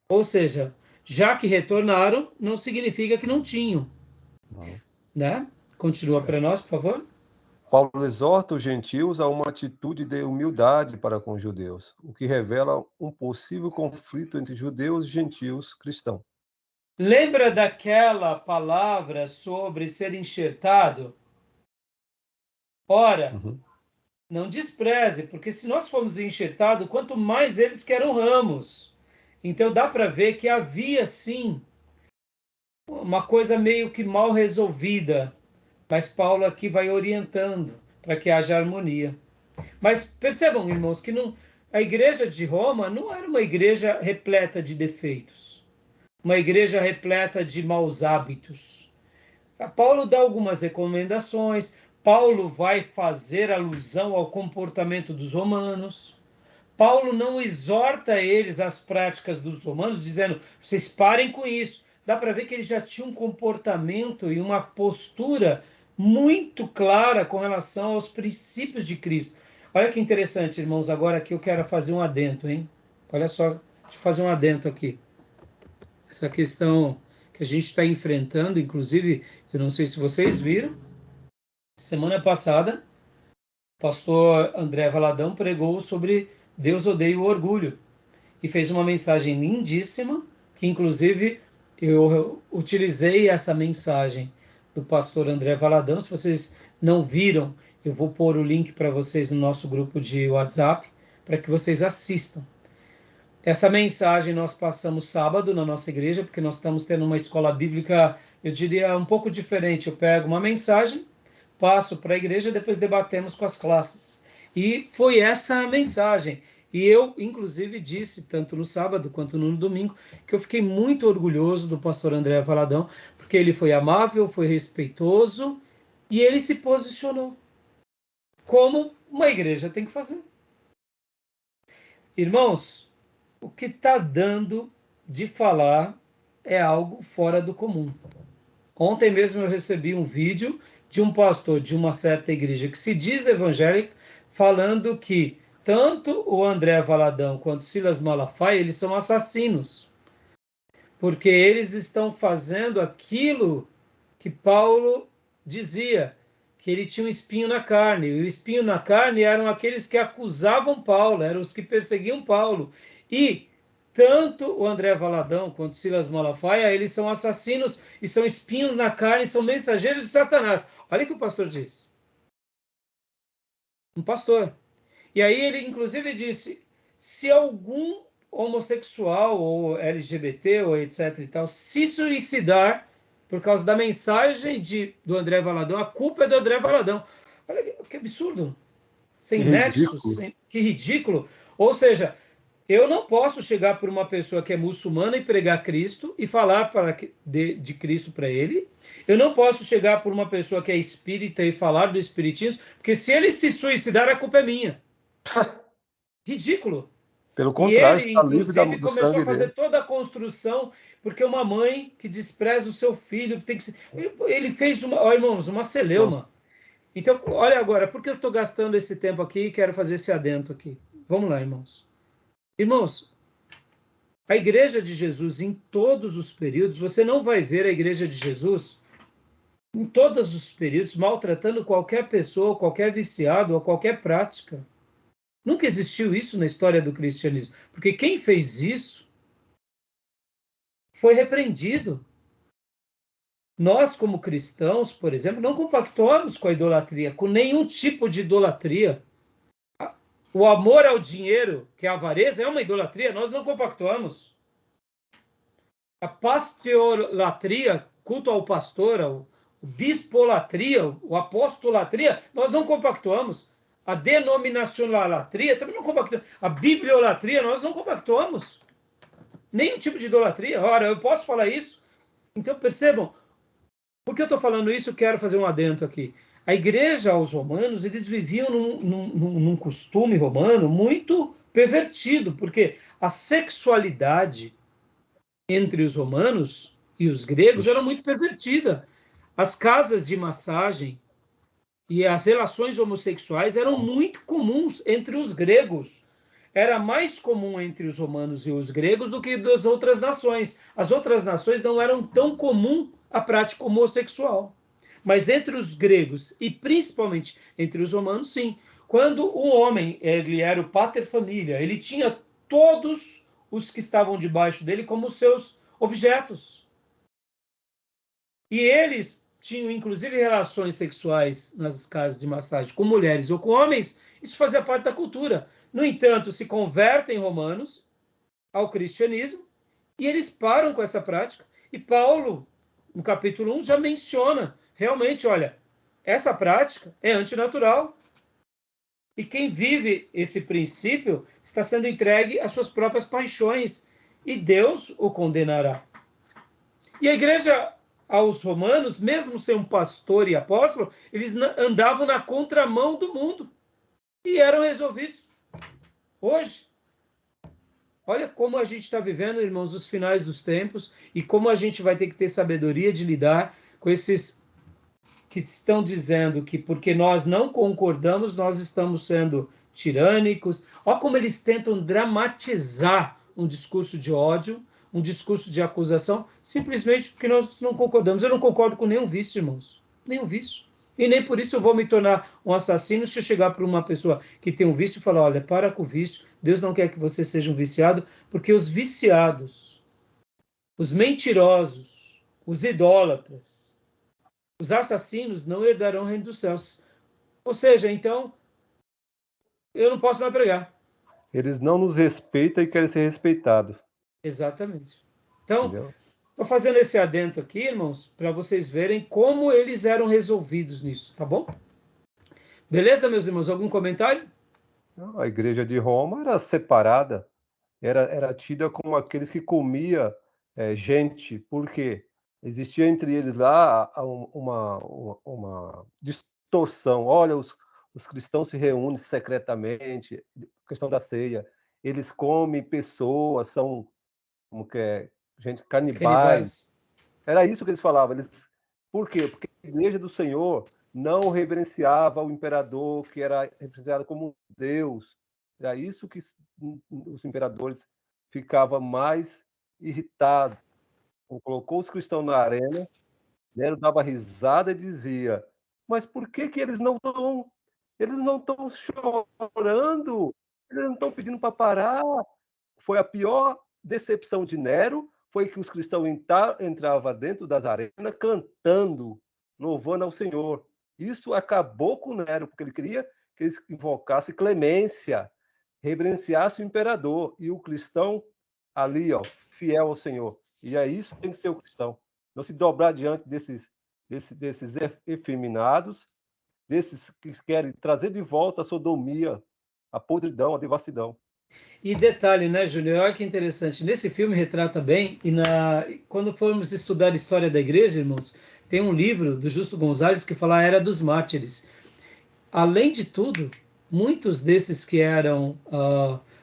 Ou seja, já que retornaram, não significa que não tinham. Né? Continua para nós, por favor. Paulo exorta os gentios a uma atitude de humildade para com os judeus, o que revela um possível conflito entre judeus e gentios cristãos. Lembra daquela palavra sobre ser enxertado? Ora, não despreze, porque se nós formos enxertados, quanto mais eles que eram ramos. Então dá para ver que havia, sim, uma coisa meio que mal resolvida. Mas Paulo aqui vai orientando para que haja harmonia. Mas percebam, irmãos, que a igreja de Roma não era uma igreja repleta de defeitos. Uma igreja repleta de maus hábitos. Paulo dá algumas recomendações. Paulo vai fazer alusão ao comportamento dos romanos. Paulo não exorta eles às práticas dos romanos, dizendo, vocês parem com isso. Dá para ver que ele já tinha um comportamento e uma postura muito clara com relação aos princípios de Cristo. Olha que interessante, irmãos, agora aqui eu quero fazer um adendo, hein? Olha só, deixa eu fazer um adendo aqui. Essa questão que a gente está enfrentando, inclusive, eu não sei se vocês viram, semana passada, o pastor André Valadão pregou sobre Deus odeia o orgulho e fez uma mensagem lindíssima, que inclusive eu utilizei essa mensagem do pastor André Valadão. Se vocês não viram, eu vou pôr o link para vocês no nosso grupo de WhatsApp, para que vocês assistam. Essa mensagem nós passamos sábado na nossa igreja, porque nós estamos tendo uma escola bíblica, eu diria, um pouco diferente. Eu pego uma mensagem, passo para a igreja, depois debatemos com as classes. E foi essa a mensagem. E eu, inclusive, disse, tanto no sábado quanto no domingo, que eu fiquei muito orgulhoso do pastor André Valadão, porque ele foi amável, foi respeitoso, e ele se posicionou como uma igreja tem que fazer. Irmãos, o que está dando de falar é algo fora do comum. Ontem mesmo eu recebi um vídeo de um pastor de uma certa igreja que se diz evangélica, falando que tanto o André Valadão quanto o Silas Malafaia, eles são assassinos. Porque eles estão fazendo aquilo que Paulo dizia, que ele tinha um espinho na carne. E o espinho na carne eram aqueles que acusavam Paulo, eram os que perseguiam Paulo. E tanto o André Valadão quanto Silas Malafaia, eles são assassinos e são espinhos na carne, são mensageiros de Satanás. Olha o que o pastor diz. Um pastor. E aí ele, inclusive, disse, se algum homossexual ou LGBT ou etc e tal se suicidar por causa da mensagem do André Valadão, a culpa é do André Valadão. Olha que absurdo. Sem nexo, que ridículo. Ou seja, eu não posso chegar por uma pessoa que é muçulmana e pregar Cristo e falar de Cristo para ele. Eu não posso chegar por uma pessoa que é espírita e falar do espiritismo, porque se ele se suicidar, a culpa é minha. Ridículo. Pelo contrário, e ele, está livre inclusive, do começou sangue a fazer dele. toda a construção, porque uma mãe que despreza o seu filho tem que ser... Ele fez uma celeuma. Então, olha agora, por que eu estou gastando esse tempo aqui e quero fazer esse adendo aqui? Vamos lá, irmãos. Irmãos, a Igreja de Jesus, em todos os períodos, você não vai ver a Igreja de Jesus, em todos os períodos, maltratando qualquer pessoa, qualquer viciado ou qualquer prática. Nunca existiu isso na história do cristianismo, porque quem fez isso foi repreendido. Nós, como cristãos, por exemplo, não compactuamos com a idolatria, com nenhum tipo de idolatria. O amor ao dinheiro, que é a avareza, é uma idolatria, nós não compactuamos. A pastolatria, culto ao pastor, o bispolatria, o apostolatria, nós não compactuamos. A denominacionalatria, também não compactuamos. A bibliolatria, nós não compactuamos. Nenhum tipo de idolatria. Ora, eu posso falar isso? Então, percebam, por que eu estou falando isso? Eu quero fazer um adendo aqui. A igreja aos romanos, eles viviam num costume romano muito pervertido, porque a sexualidade entre os romanos e os gregos era muito pervertida. As casas de massagem e as relações homossexuais eram muito comuns entre os gregos. Era mais comum entre os romanos e os gregos do que das outras nações. As outras nações não eram tão comum a prática homossexual. Mas entre os gregos e principalmente entre os romanos, sim. Quando o homem ele era o pater familia, ele tinha todos os que estavam debaixo dele como seus objetos. E eles tinham, inclusive, relações sexuais nas casas de massagem com mulheres ou com homens. Isso fazia parte da cultura. No entanto, se convertem romanos ao cristianismo e eles param com essa prática. E Paulo, no capítulo 1, já menciona, realmente, olha, essa prática é antinatural. E quem vive esse princípio está sendo entregue às suas próprias paixões. E Deus o condenará. E a igreja aos romanos, mesmo sem um pastor e apóstolo, eles andavam na contramão do mundo. E eram resolvidos. Hoje, olha como a gente está vivendo, irmãos, os finais dos tempos e como a gente vai ter que ter sabedoria de lidar com esses que estão dizendo que porque nós não concordamos, nós estamos sendo tirânicos. Olha como eles tentam dramatizar um discurso de ódio, um discurso de acusação, simplesmente porque nós não concordamos. Eu não concordo com nenhum vício, irmãos. Nenhum vício. E nem por isso eu vou me tornar um assassino se eu chegar para uma pessoa que tem um vício e falar, olha, para com o vício, Deus não quer que você seja um viciado, porque os viciados, os mentirosos, os idólatras, os assassinos não herdarão o reino dos céus. Ou seja, então, eu não posso mais pregar. Eles não nos respeitam e querem ser respeitados. Exatamente. Então, Entendeu? estou fazendo esse adendo aqui, irmãos, para vocês verem como eles eram resolvidos nisso, tá bom? Beleza, meus irmãos? Algum comentário? A igreja de Roma era separada, era tida como aqueles que comia gente, porque existia entre eles lá uma distorção. Olha, os cristãos se reúnem secretamente, questão da ceia, eles comem pessoas, são como que é, gente canibais. Era isso que eles falavam. Por quê? Porque a igreja do Senhor não reverenciava o imperador, que era representado como Deus. Era isso que os imperadores ficavam mais irritados. Colocou os cristãos na arena, Nero dava risada e dizia: Mas por que eles não estão chorando? Eles não estão pedindo para parar. Foi a pior decepção de Nero, foi que os cristãos entravam dentro das arenas cantando, louvando ao Senhor. Isso acabou com Nero, porque ele queria que eles invocassem clemência, reverenciassem o imperador. E o cristão ali, ó, fiel ao Senhor. E é isso que tem que ser o cristão. Não se dobrar diante desses efeminados, desses que querem trazer de volta a sodomia, a podridão, a devassidão. E detalhe, né, Júnior? Olha que interessante. Nesse filme retrata bem, quando formos estudar a história da igreja, irmãos, tem um livro do Justo Gonzalez que fala a Era dos Mártires. Além de tudo, muitos desses que eram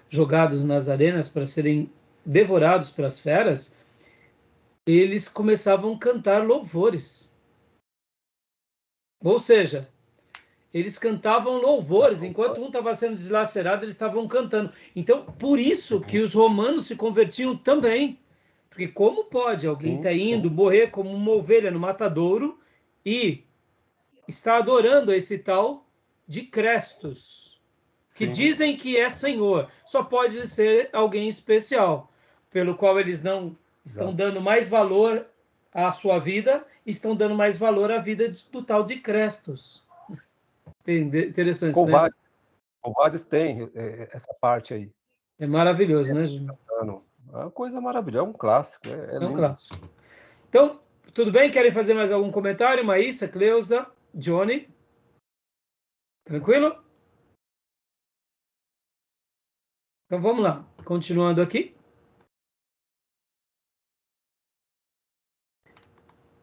jogados nas arenas para serem devorados pelas feras, eles começavam a cantar louvores. Ou seja, eles cantavam louvores, enquanto um estava sendo deslacerado, eles estavam cantando. Então, por isso que os romanos se convertiam também. Porque como pode alguém estar indo morrer como uma ovelha no matadouro e está adorando esse tal de Crestos, que dizem que é Senhor? Só pode ser alguém especial, pelo qual eles não estão dando mais valor à sua vida, estão dando mais valor à vida do tal de Crestos. Interessante, Covardes. Né? Covardes tem essa parte aí. É maravilhoso, né, Júnior? É uma coisa maravilhosa, é um clássico. É um clássico. Então, tudo bem? Querem fazer mais algum comentário? Maísa, Cleusa, Johnny? Tranquilo? Então, vamos lá. Continuando aqui.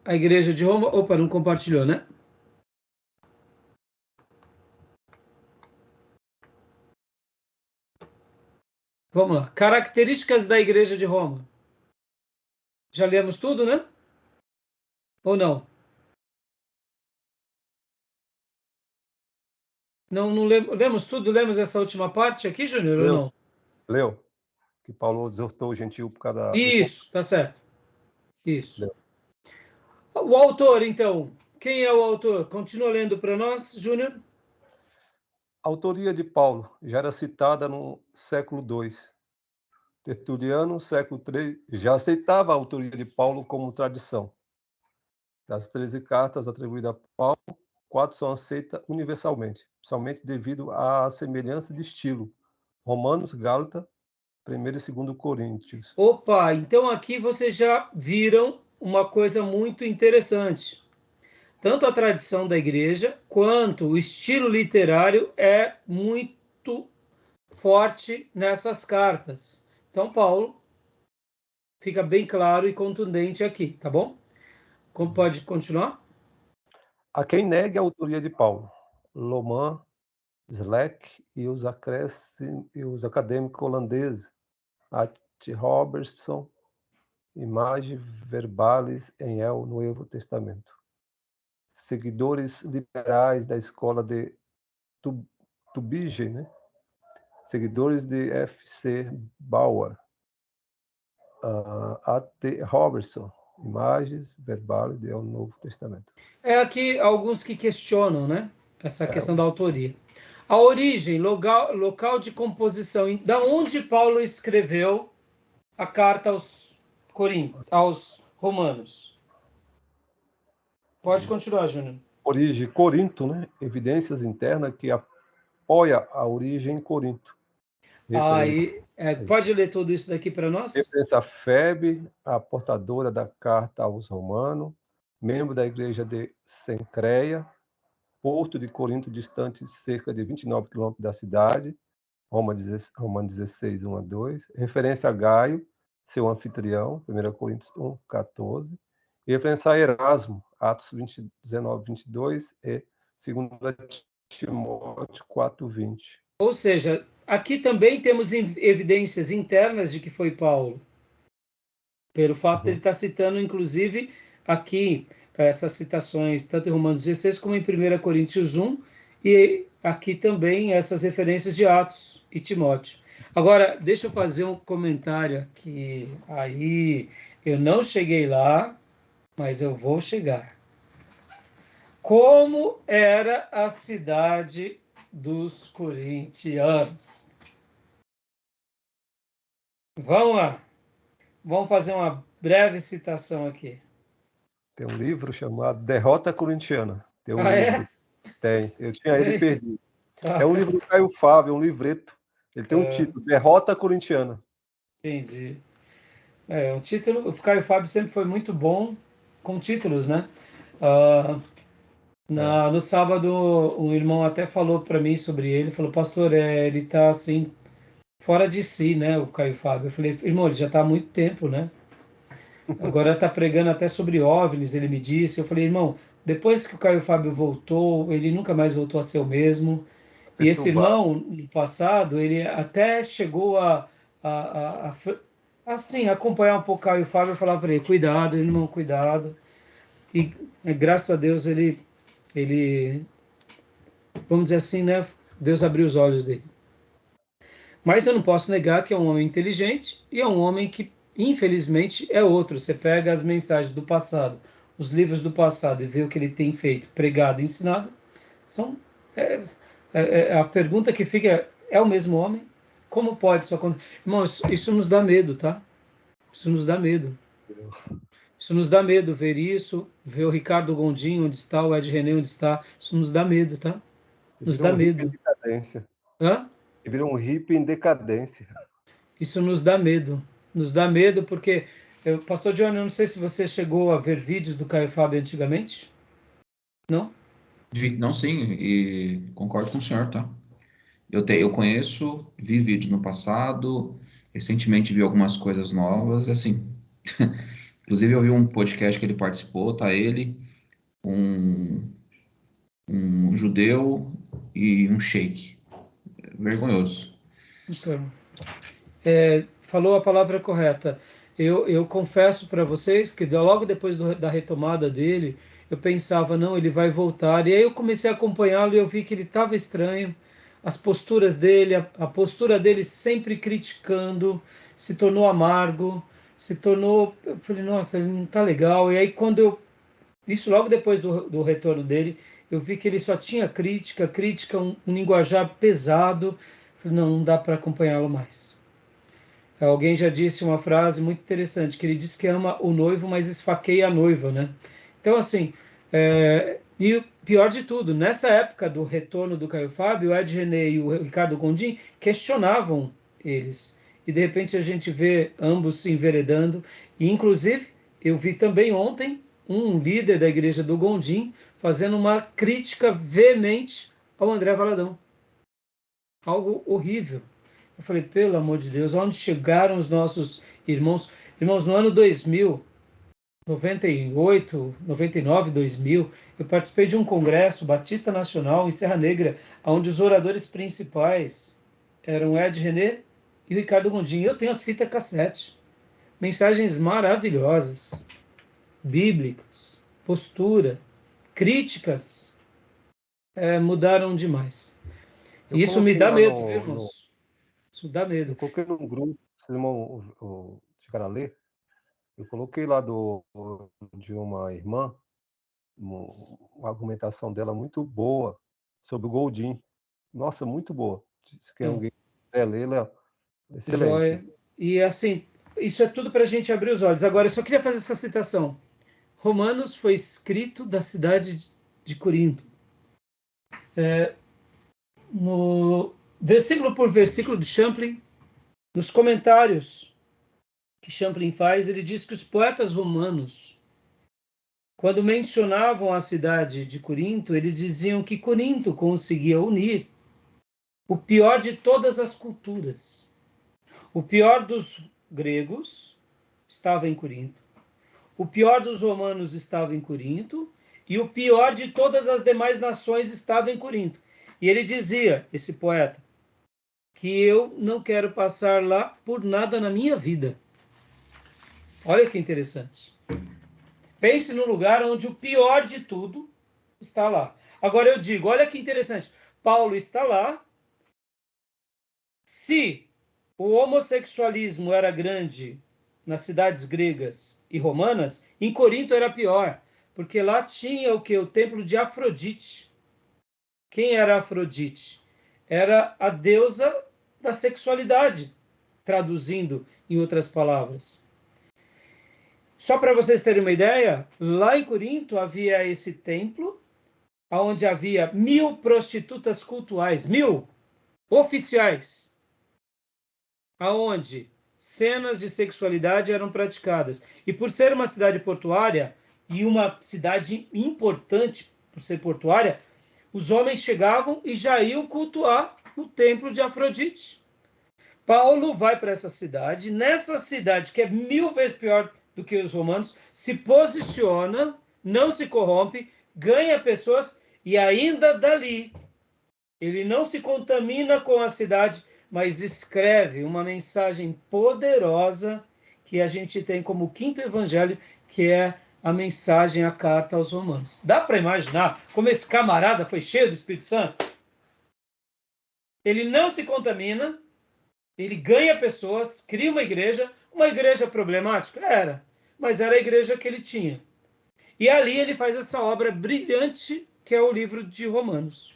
A igreja de Roma... Opa, não compartilhou, né? Vamos lá. Características da igreja de Roma. Já lemos tudo, né? Ou não? Não lemos tudo? Lemos essa última parte aqui, Júnior, ou não? Leu. Que Paulo exortou o gentil por cada... Isso, tá certo. Isso. Leu. O autor, então. Quem é o autor? Continua lendo para nós, Júnior. A autoria de Paulo já era citada no século II. Tertuliano, século III, já aceitava a autoria de Paulo como tradição. Das 13 cartas atribuídas a Paulo, 4 são aceitas universalmente, principalmente devido à semelhança de estilo. Romanos, Gálatas, 1º e 2º Coríntios. Opa, então aqui vocês já viram uma coisa muito interessante. Tanto a tradição da igreja, quanto o estilo literário é muito forte nessas cartas. Então, Paulo fica bem claro e contundente aqui, tá bom? Como pode continuar? A quem negue a autoria de Paulo, Loman, Slack e os acadêmicos holandeses, At Robertson, Image Verbalis em El Novo Testamento. Seguidores liberais da escola de Tubige, né? Seguidores de F.C. Bauer, A.T. Robertson, Imagens Verbais do Novo Testamento. É aqui alguns que questionam, né? Essa questão da autoria. A origem, local de composição, da onde Paulo escreveu a carta aos Romanos. Pode continuar, Júnior. Origem Corinto, né? Evidências internas que apoia a origem em Corinto. Pode ler tudo isso daqui para nós? Referência a Febe, a portadora da carta aos Romanos, membro da igreja de Cencreia, porto de Corinto distante cerca de 29 quilômetros da cidade, Roma 16, 1 a 2. Referência a Gaio, seu anfitrião, 1 Coríntios 1, 14. E referência a Erasmo, Atos 19, 22 e 2 Timóteo 4, 20. Ou seja, aqui também temos evidências internas de que foi Paulo. Pelo fato de ele estar citando, inclusive, aqui essas citações, tanto em Romanos 16 como em 1 Coríntios 1, e aqui também essas referências de Atos e Timóteo. Agora, deixa eu fazer um comentário aqui. Aí, eu não cheguei lá, mas eu vou chegar. Como era a cidade dos corintianos? Vamos lá. Vamos fazer uma breve citação aqui. Tem um livro chamado Derrota Corintiana. Tem um Ah, livro. é? Tem. Eu tinha ele perdido. Ah, É um livro do Caio Fábio, é um livreto. Ele tem um título, Derrota Corintiana. entendi. O título, o Caio Fábio sempre foi muito bom com títulos, né? No sábado, um irmão até falou para mim sobre ele, falou, pastor, ele está assim, fora de si, né, o Caio Fábio. Eu falei, irmão, ele já está há muito tempo, né? Agora está pregando até sobre OVNIs, ele me disse. Eu falei, irmão, depois que o Caio Fábio voltou, ele nunca mais voltou a ser o mesmo. E esse Perturbado. irmão, no passado, ele até chegou assim, acompanhar um pouco o Caio Fábio e falar para ele, cuidado, irmão, cuidado. E graças a Deus ele, vamos dizer assim, né? Deus abriu os olhos dele. Mas eu não posso negar que é um homem inteligente e é um homem que, infelizmente, é outro. Você pega as mensagens do passado, os livros do passado e vê o que ele tem feito, pregado e ensinado, são... a pergunta que fica é o mesmo homem? Como pode isso acontecer? Irmãos, isso nos dá medo, tá? Isso nos dá medo. Isso nos dá medo ver isso, ver o Ricardo Gondim onde está, o Ed René onde está. Isso nos dá medo, tá? Nos dá Virou um hippie em medo. decadência. Hã? Virou um hippie em decadência. Isso nos dá medo. Nos dá medo porque, Pastor Johnny, eu não sei se você chegou a ver vídeos do Caio Fábio antigamente. Não? Não, sim, e concordo com o senhor, tá? Eu conheço, vi vídeos no passado, recentemente vi algumas coisas novas, e assim. Inclusive, eu vi um podcast que ele participou, tá ele, um judeu e um sheik. Vergonhoso. Então, falou a palavra correta. Eu confesso para vocês que logo depois da retomada dele, eu pensava, não, ele vai voltar. E aí eu comecei a acompanhá-lo e eu vi que ele estava estranho. As posturas dele, a postura dele sempre criticando, se tornou amargo, se tornou... Eu falei, nossa, ele não está legal. E aí isso logo depois do retorno dele, eu vi que ele só tinha crítica, um linguajar pesado. Eu falei, não dá para acompanhá-lo mais. Alguém já disse uma frase muito interessante, que ele diz que ama o noivo, mas esfaqueia a noiva, né? Então, assim, e o pior de tudo, nessa época do retorno do Caio Fábio, o Ed René e o Ricardo Gondim questionavam eles. E, de repente, a gente vê ambos se enveredando. E, inclusive, eu vi também ontem um líder da igreja do Gondim fazendo uma crítica veemente ao André Valadão. Algo horrível. Eu falei, pelo amor de Deus, onde chegaram os nossos irmãos? Irmãos, no ano 2000, 98, 99, 2000, eu participei de um congresso Batista Nacional em Serra Negra, onde os oradores principais eram Ed René e o Ricardo Gondim. Eu tenho as fitas cassete. Mensagens maravilhosas, bíblicas, postura, críticas, mudaram demais. Eu Isso me coloquei dá lá medo, viu, irmãos? Isso dá medo. eu coloquei num grupo, vocês vão chegar a ler. Eu coloquei lá de uma irmã, uma argumentação dela muito boa sobre o Goldin. Nossa, muito boa. Se quer Então, alguém quiser ler, ela é excelente. joia. E assim, isso é tudo para a gente abrir os olhos. Agora, eu só queria fazer essa citação. Romanos foi escrito da cidade de Corinto. No versículo por versículo de Champlin, nos comentários que Champlin faz, ele diz que os poetas romanos, quando mencionavam a cidade de Corinto, eles diziam que Corinto conseguia unir o pior de todas as culturas. O pior dos gregos estava em Corinto. O pior dos romanos estava em Corinto e o pior de todas as demais nações estava em Corinto. E ele dizia, esse poeta, que eu não quero passar lá por nada na minha vida. Olha que interessante. Pense no lugar onde o pior de tudo está lá. Agora eu digo, olha que interessante. Paulo está lá. Se o homossexualismo era grande nas cidades gregas e romanas, em Corinto era pior. porque lá tinha o que? O templo de Afrodite. Quem era Afrodite? Era a deusa da sexualidade, traduzindo em outras palavras. Só para vocês terem uma ideia, lá em Corinto havia esse templo, onde havia 1000 prostitutas cultuais, 1000 oficiais, aonde cenas de sexualidade eram praticadas. E por ser uma cidade portuária, e uma cidade importante por ser portuária, os homens chegavam e já iam cultuar no templo de Afrodite. Paulo vai para essa cidade, nessa cidade, que é 1000 vezes pior do que os romanos, se posiciona, não se corrompe, ganha pessoas, e ainda dali, ele não se contamina com a cidade, mas escreve uma mensagem poderosa que a gente tem como quinto evangelho, que é a mensagem, a carta aos romanos. Dá para imaginar como esse camarada foi cheio do Espírito Santo? Ele não se contamina, ele ganha pessoas, cria uma igreja problemática? Era, mas era a igreja que ele tinha. E ali ele faz essa obra brilhante, que é o livro de Romanos.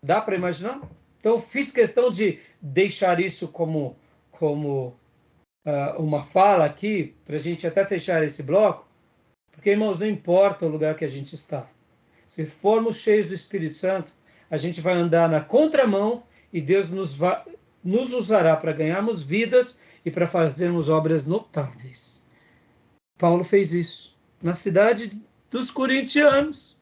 Dá para imaginar? Então, fiz questão de deixar isso como uma fala aqui, para a gente até fechar esse bloco, porque, irmãos, não importa o lugar que a gente está. Se formos cheios do Espírito Santo, a gente vai andar na contramão e Deus nos usará para ganharmos vidas e para fazermos obras notáveis. Paulo fez isso na cidade dos corintianos.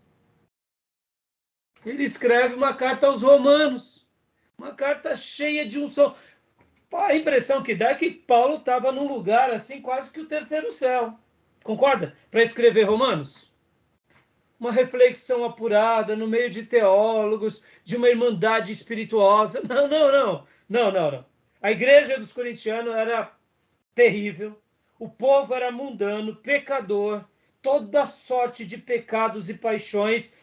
Ele escreve uma carta aos romanos, uma carta cheia de unção. A impressão que dá é que Paulo estava num lugar assim, quase que o terceiro céu. Concorda? Para escrever Romanos. Uma reflexão apurada no meio de teólogos, de uma irmandade espirituosa. Não. A igreja dos corintianos era terrível. O povo era mundano, pecador, toda sorte de pecados e paixões.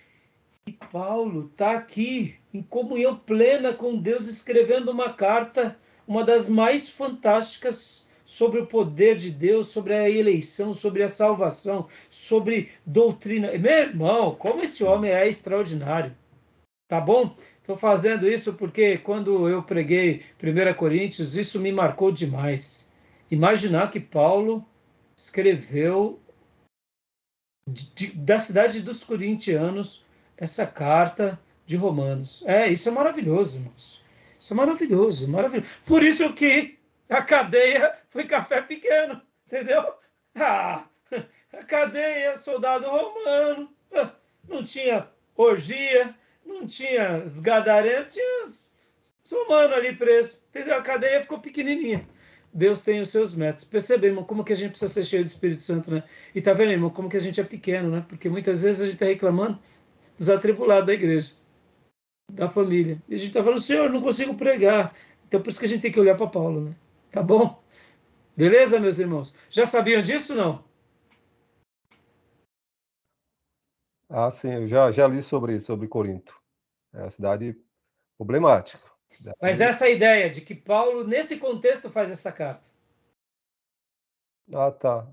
E Paulo está aqui, em comunhão plena com Deus, escrevendo uma carta, uma das mais fantásticas sobre o poder de Deus, sobre a eleição, sobre a salvação, sobre doutrina. Meu irmão, como esse homem é extraordinário. Tá bom? Estou fazendo isso porque quando eu preguei 1 Coríntios, isso me marcou demais. Imaginar que Paulo escreveu da cidade dos corintianos essa carta de Romanos. Isso é maravilhoso, irmãos. Isso é maravilhoso, maravilhoso. Por isso que a cadeia foi café pequeno, entendeu? A cadeia, soldado romano, não tinha orgia, não tinha os gadarenos, tinha os romanos ali presos, entendeu? A cadeia ficou pequenininha. Deus tem os seus métodos. Percebe, irmão, como que a gente precisa ser cheio do Espírito Santo, né? E tá vendo, irmão, como que a gente é pequeno, né? Porque muitas vezes a gente está reclamando dos atribulados da igreja, da família. E a gente está falando, Senhor, não consigo pregar. Então, por isso que a gente tem que olhar para Paulo, né? Tá bom? Beleza, meus irmãos? Já sabiam disso, não? Ah, sim, eu já li sobre Corinto. É uma cidade problemática. Mas essa ideia de que Paulo, nesse contexto, faz essa carta. Ah, tá.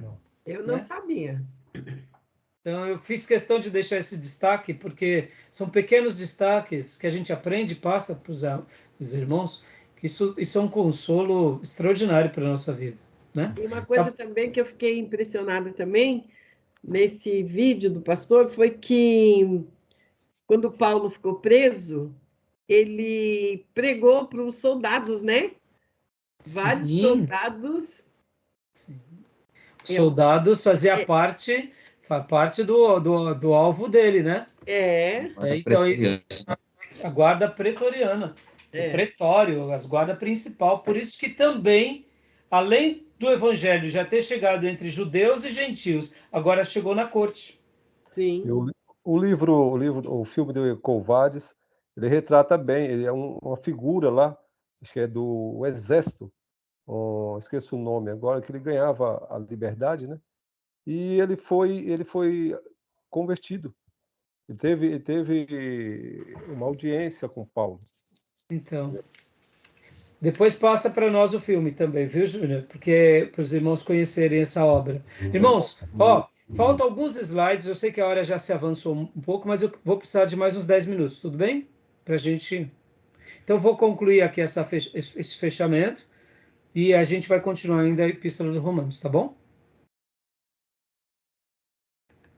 Não. Eu não sabia. Então, eu fiz questão de deixar esse destaque, porque são pequenos destaques que a gente aprende e passa para os irmãos, que isso é um consolo extraordinário para a nossa vida. Né? E uma coisa também que eu fiquei impressionada também, nesse vídeo do pastor, foi que quando Paulo ficou preso, ele pregou para os soldados, né? Vários soldados. Sim. Soldados fazia parte do alvo dele, né? Então, a guarda pretoriana, o pretório, as guardas principal. Por isso que também, além do evangelho já ter chegado entre judeus e gentios, agora chegou na corte. Sim. O filme do Covardes, ele retrata bem, ele é uma figura lá, acho que é do exército, esqueço o nome agora, que ele ganhava a liberdade, né? E ele foi convertido. Ele teve uma audiência com Paulo. Então, depois passa para nós o filme também, viu, Júnior? Porque para os irmãos conhecerem essa obra. Irmãos, Faltam alguns slides, eu sei que a hora já se avançou um pouco, mas eu vou precisar de mais uns 10 minutos, tudo bem? Para a gente... Então, vou concluir aqui esse fechamento e a gente vai continuar ainda a Epístola dos Romanos, tá bom?